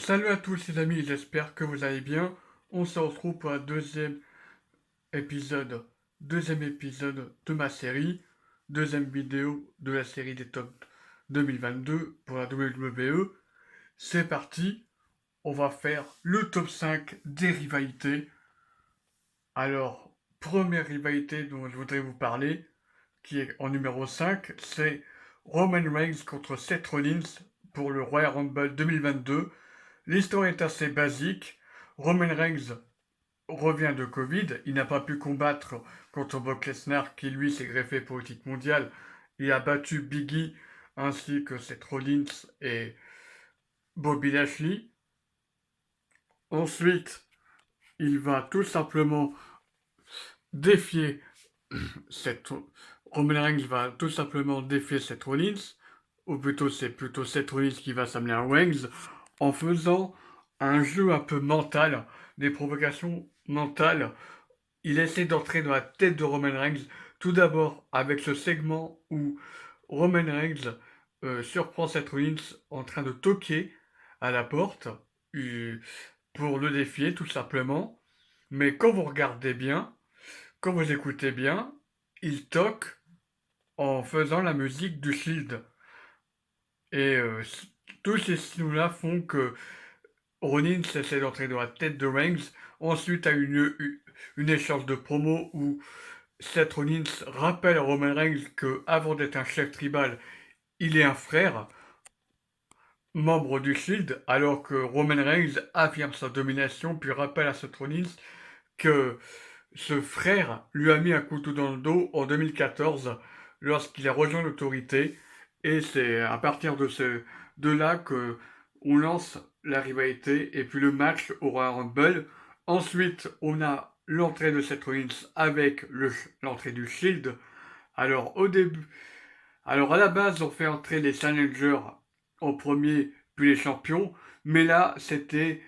Salut à tous les amis, j'espère que vous allez bien. On se retrouve pour un épisode, deuxième épisode de ma série, deuxième vidéo de la série des top 2022 pour la WWE. C'est parti, on va faire le top 5 des rivalités. Alors, première rivalité dont je voudrais vous parler, qui est en numéro 5, c'est Roman Reigns contre Seth Rollins pour le Royal Rumble 2022. L'histoire est assez basique. Roman Reigns revient de Covid. Il n'a pas pu combattre contre Brock Lesnar qui lui s'est greffé pour le titre mondial. Il a battu Biggie ainsi que Seth Rollins et Bobby Lashley. Ensuite, il va tout simplement défier Seth... Roman Reigns va tout simplement défier Seth Rollins. Ou plutôt, c'est plutôt Seth Rollins qui va s'amener à Reigns en faisant un jeu un peu mental, des provocations mentales. Il essaie d'entrer dans la tête de Roman Reigns, tout d'abord avec ce segment où Roman Reigns surprend Seth Rollins en train de toquer à la porte pour le défier tout simplement. Mais quand vous regardez bien, quand vous écoutez bien, il toque en faisant la musique du Shield. Et tous ces signaux-là font que Rollins essaie d'entrer dans la tête de Reigns. Ensuite, a une échange de promo où Seth Rollins rappelle à Roman Reigns que avant d'être un chef tribal, il est un frère, membre du Shield, alors que Roman Reigns affirme sa domination, puis rappelle à Seth Rollins que ce frère lui a mis un couteau dans le dos en 2014 lorsqu'il a rejoint l'autorité. Et c'est à partir de là que on lance la rivalité et puis le match aura un Rumble. Ensuite, on a l'entrée de Seth Rollins avec l'entrée du Shield. Alors au début, alors à la base, on fait entrer les challengers en premier, puis les champions. Mais là, c'était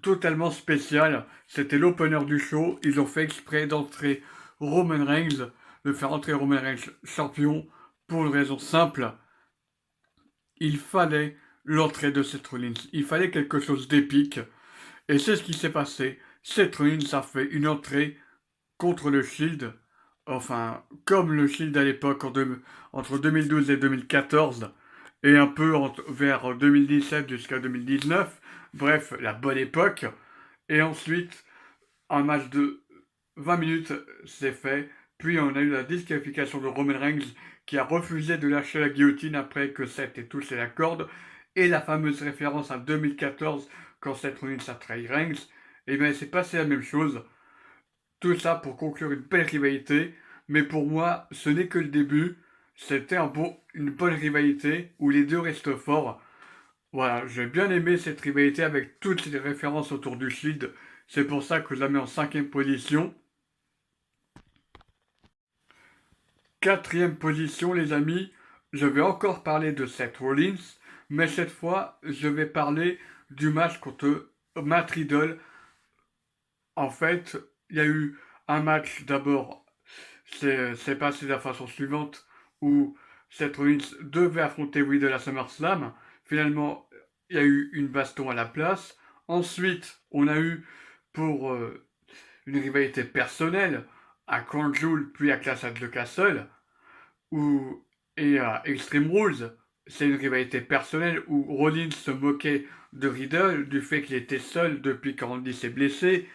totalement spécial. C'était l'opener du show. Ils ont fait exprès d'entrer Roman Reigns, de faire entrer Roman Reigns champion pour une raison simple. Il fallait l'entrée de Seth Rollins. Il fallait quelque chose d'épique. Et c'est ce qui s'est passé. Seth Rollins a fait une entrée contre le Shield. Enfin, comme le Shield à l'époque entre 2012 et 2014. Et un peu vers 2017 jusqu'à 2019. Bref, la bonne époque. Et ensuite, un match de 20 minutes s'est fait. Puis on a eu la disqualification de Roman Reigns qui a refusé de lâcher la guillotine après que Seth ait touché la corde. Et la fameuse référence à 2014 quand Seth Rollins a trahi Reigns. Et bien, c'est passé la même chose. Tout ça pour conclure une belle rivalité. Mais pour moi, ce n'est que le début. C'était une bonne rivalité où les deux restent forts. Voilà, j'ai bien aimé cette rivalité avec toutes les références autour du Shield. C'est pour ça que je la mets en cinquième position. Quatrième position, les amis, je vais encore parler de Seth Rollins, mais cette fois, je vais parler du match contre Matt Riddle. En fait, il y a eu un match d'abord, c'est passé de la façon suivante, où Seth Rollins devait affronter Riddle à SummerSlam. Finalement, il y a eu une baston à la place. Ensuite, on a eu pour une rivalité personnelle à Crown Jewel puis à Clash at the Castle et à Extreme Rules. C'est une rivalité personnelle où Rollins se moquait de Riddle du fait qu'il était seul depuis quand Randy s'est blessé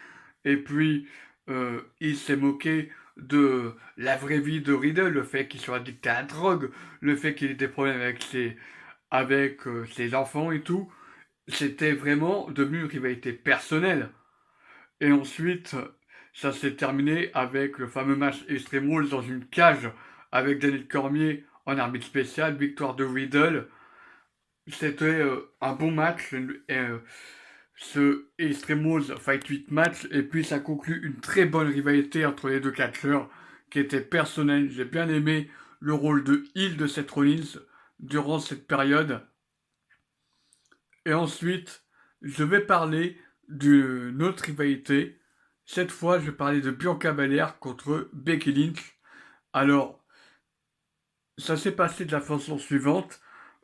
et puis il s'est moqué de la vraie vie de Riddle, le fait qu'il soit addict à la drogue, le fait qu'il ait des problèmes avec ses enfants et tout. C'était vraiment devenu une rivalité personnelle. Et ensuite, ça s'est terminé avec le fameux match Extreme Rules dans une cage avec Daniel Cormier en arbitre spécial, victoire de Riddle. C'était un bon match, ce Extreme Rules Fight 8 match, et puis ça conclut une très bonne rivalité entre les deux catcheurs qui était personnelle. J'ai bien aimé le rôle de heel de Seth Rollins durant cette période. Et ensuite, je vais parler d'une autre rivalité. Cette fois, je vais parler de Bianca Belair contre Becky Lynch. Alors, ça s'est passé de la façon suivante.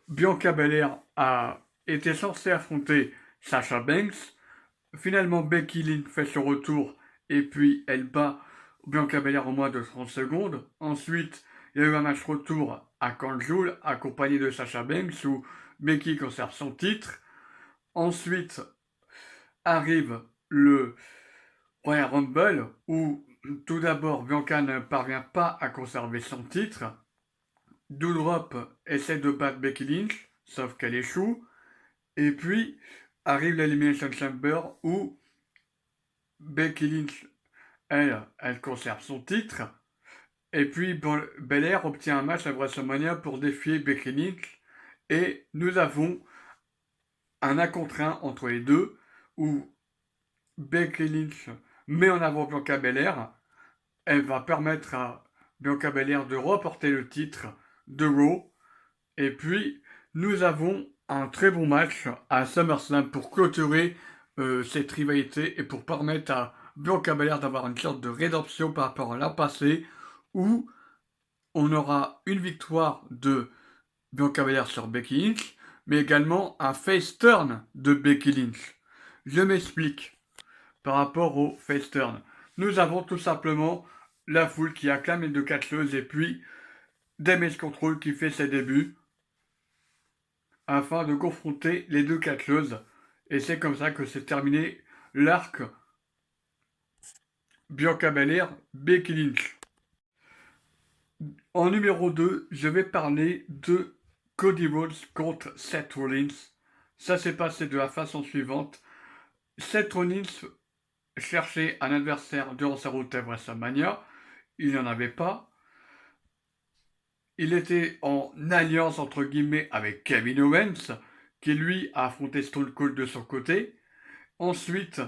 Bianca Belair a été censée affronter Sasha Banks. Finalement, Becky Lynch fait son retour et puis elle bat Bianca Belair en moins de 30 secondes. Ensuite, il y a eu un match retour à Canjoul accompagné de Sasha Banks où Becky conserve son titre. Ensuite arrive le Royal Rumble où tout d'abord Bianca ne parvient pas à conserver son titre. Doudrop essaie de battre Becky Lynch, sauf qu'elle échoue. Et puis arrive l'Elimination Chamber où Becky Lynch, elle conserve son titre. Et puis Belair obtient un match à WrestleMania pour défier Becky Lynch. Et nous avons un 1 contre 1 entre les deux où Becky Lynch met en avant Bianca Belair. Elle va permettre à Bianca Belair de remporter le titre de Raw. Et puis, nous avons un très bon match à SummerSlam pour clôturer cette rivalité et pour permettre à Bianca Belair d'avoir une sorte de rédemption par rapport à l'an passé où on aura une victoire de Bianca Belair sur Becky Lynch, mais également un face turn de Becky Lynch. Je m'explique par rapport au face turn. Nous avons tout simplement la foule qui acclame les deux catcheuses et puis Damage Control qui fait ses débuts afin de confronter les deux catcheuses. Et c'est comme ça que s'est terminé l'arc Bianca Belair, Becky Lynch. En numéro 2, je vais parler de Cody Rhodes contre Seth Rollins. Ça s'est passé de la façon suivante. Seth Rollins cherchait un adversaire durant sa route à WrestleMania. Il n'y en avait pas. Il était en alliance entre guillemets avec Kevin Owens, qui lui a affronté Stone Cold de son côté. Ensuite,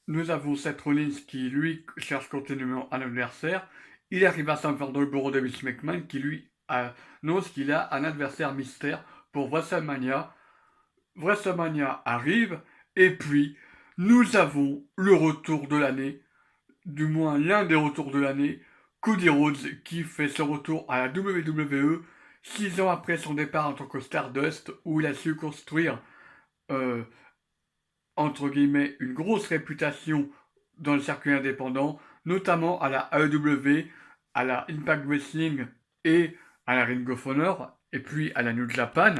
nous avons Seth Rollins qui lui cherche continuellement un adversaire. Il arrive à s'en faire dans le bureau de Vince McMahon qui lui annonce qu'il a un adversaire mystère pour WrestleMania. WrestleMania arrive et puis nous avons le retour de l'année, du moins l'un des retours de l'année, Cody Rhodes qui fait son retour à la WWE 6 ans après son départ en tant que Stardust où il a su construire entre guillemets une grosse réputation dans le circuit indépendant, notamment à la AEW, à la Impact Wrestling et à la Ring of Honor, et puis à la New Japan.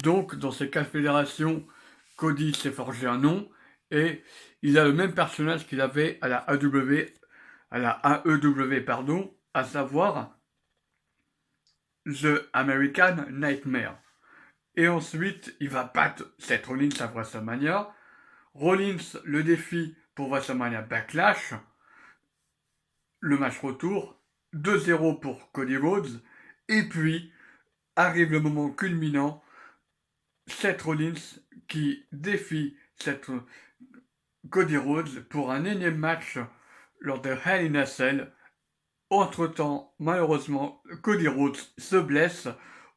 Donc dans ces 4 fédérations, Cody s'est forgé un nom et il a le même personnage qu'il avait à la AEW, pardon, à savoir The American Nightmare. Et ensuite, il va battre Seth Rollins à WrestleMania. Rollins le défie pour WrestleMania Backlash. Le match retour. 2-0 pour Cody Rhodes. Et puis, arrive le moment culminant. Seth Rollins qui défie Cody Rhodes pour un énième match lors de Hell in a Cell. Entre-temps, malheureusement, Cody Rhodes se blesse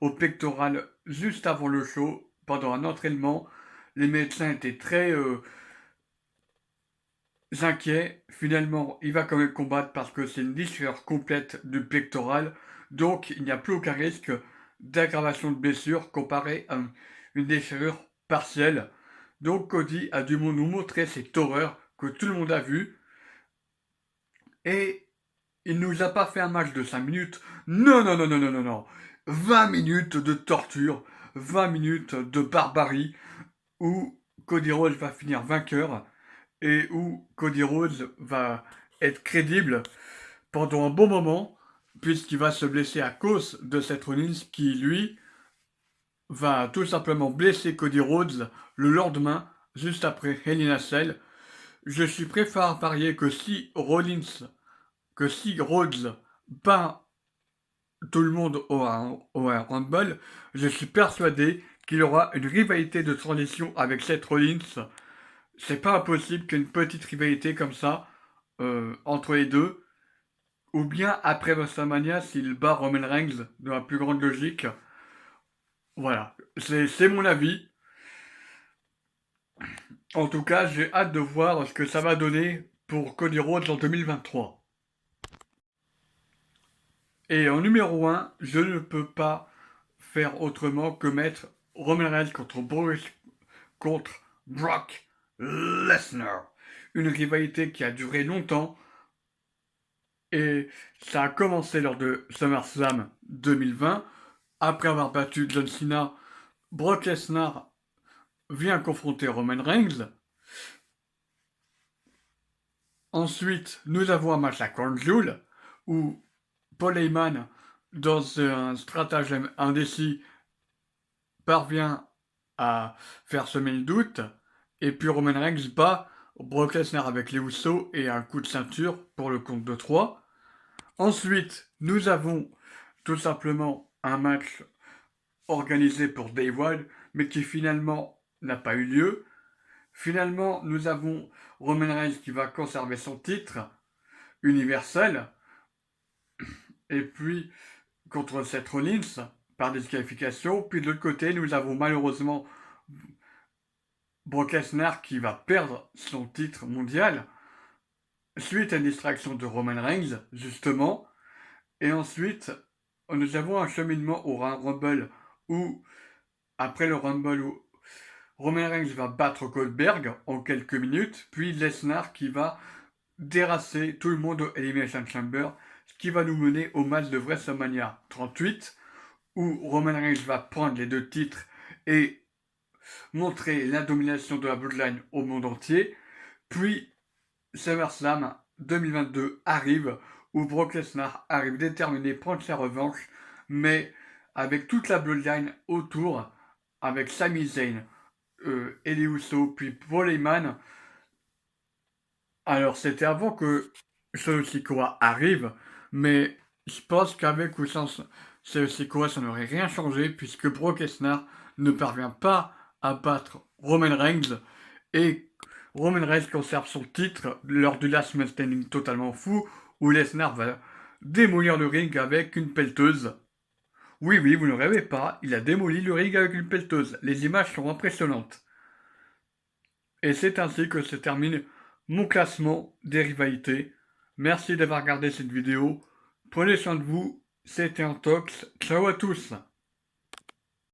au pectoral juste avant le show, pendant un entraînement. Les médecins étaient très inquiets. Finalement, il va quand même combattre parce que c'est une déchirure complète du pectoral. Donc, il n'y a plus aucun risque d'aggravation de blessure comparé à une déchirure partielle. Donc, Cody a dû nous montrer cette horreur que tout le monde a vue. Et il nous a pas fait un match de 5 minutes. Non, non, non, non, non, non, non. 20 minutes de torture, 20 minutes de barbarie, où Cody Rhodes va finir vainqueur et où Cody Rhodes va être crédible pendant un bon moment, puisqu'il va se blesser à cause de Seth Rollins qui, lui, va tout simplement blesser Cody Rhodes le lendemain, juste après Hell in a Cell. Je suis prêt à parier que si Rhodes bat tout le monde au Rumble, je suis persuadé qu'il y aura une rivalité de transition avec Seth Rollins. C'est pas impossible qu'il y ait une petite rivalité comme ça entre les deux. Ou bien après WrestleMania, s'il bat Roman Reigns, dans la plus grande logique. Voilà, c'est mon avis. En tout cas, j'ai hâte de voir ce que ça va donner pour Cody Rhodes en 2023. Et en numéro 1, je ne peux pas faire autrement que mettre Roman Reigns contre Brock Lesnar. Une rivalité qui a duré longtemps et ça a commencé lors de SummerSlam 2020. Après avoir battu John Cena, Brock Lesnar vient confronter Roman Reigns. Ensuite, nous avons un match à Crown Jewel où Paul Heyman, dans un stratagème indécis, parvient à faire semer le doute. Et puis Roman Reigns bat Brock Lesnar avec les Usos et un coup de ceinture pour le compte de 3. Ensuite, nous avons tout simplement un match organisé pour Day One, mais qui finalement n'a pas eu lieu. Finalement, nous avons Roman Reigns qui va conserver son titre universel, et puis contre Seth Rollins par disqualification. Puis de l'autre côté, nous avons malheureusement Brock Lesnar qui va perdre son titre mondial suite à une distraction de Roman Reigns, justement. Et ensuite, nous avons un cheminement au Rumble où, après le Rumble, où Roman Reigns va battre Goldberg en quelques minutes, puis Lesnar qui va déracer tout le monde au Elimination Chamber, ce qui va nous mener au match de WrestleMania 38, où Roman Reigns va prendre les 2 titres et montrer la domination de la Bloodline au monde entier. Puis SummerSlam 2022 arrive, où Brock Lesnar arrive déterminé à prendre sa revanche, mais avec toute la Bloodline autour, avec Sami Zayn, Eli Uso, puis Paul Heyman. Alors c'était avant que Solo Sikoa arrive, mais je pense qu'avec ou sans Solo Sikoa, ça n'aurait rien changé, puisque Brock Lesnar ne parvient pas à battre Roman Reigns, et Roman Reigns conserve son titre lors du Last Man Standing totalement fou, où Lesnar va démolir le ring avec une pelleteuse. Oui, oui, vous ne rêvez pas, il a démoli le ring avec une pelleteuse. Les images sont impressionnantes. Et c'est ainsi que se termine mon classement des rivalités. Merci d'avoir regardé cette vidéo. Prenez soin de vous. C'était Antox. Ciao à tous.